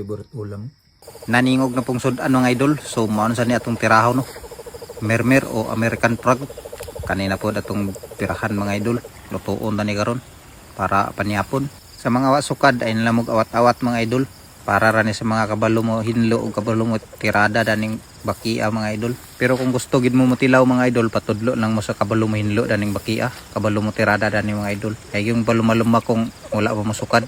favorite ulam. Naningog na pong sudan mga idol. So maano sa ni atong tirahaw no. Mermer o American frog. Kanina po atong tirahan mga idol. Lutuon na ni karon para panyapon. Sa mga wasukad ay nalamog awat-awat mga idol. Para rani sa mga kabalo mo hinlo o kabalo mo tirada daning bakia mga idol. Pero kung gusto gid mo mutilaw mga idol, patudlo lang mo sa kabalo mo hinlo daning bakia, kabalo mo tirada daning mga idol. Ay yung baluma-luma kung wala pa masukad.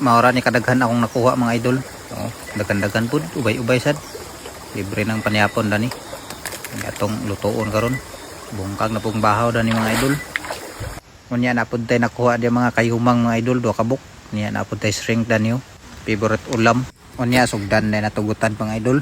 Maura ni kadaghan akong nakuha mga idol. Oh, daghan-daghan pud, ubay-ubay sad. Libre ng panyapon dani. Ini atong lutuon karon. Bungkag na pong bahaw dani mga idol. Unya na pud tay nakuha di mga kayumang mga idol, 2 kabuk. Niya na pud tay shrimp dani yo. Favorite ulam. Unya sugdan na natugutan mga idol.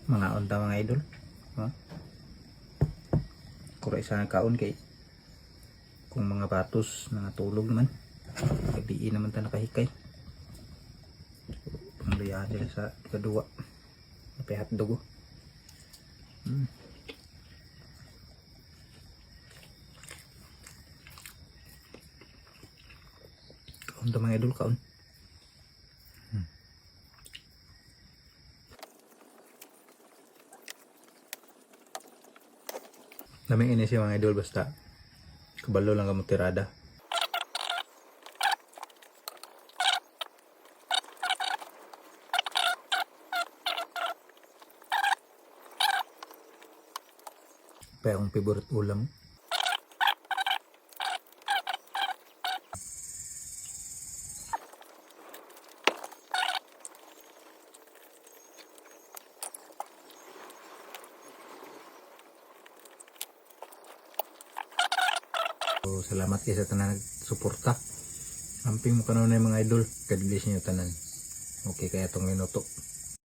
Mga unta mga idol. Ha? Kura isa na kaon kay kung mga batos nangatulog naman. Gabi naman ta nakahikay. Pangluyahan nila sa kadua. Napihat dugo. Kaon ta mga idol, kaon. Naming ini siya mga idol, basta kabalo lang ka mo tirada. Kaya akong favorite ulam. So, salamat kayo sa tanan nagsuporta. Amping mo kanon na mga idol. God bless nyo tanan. Okay kaya itong minuto.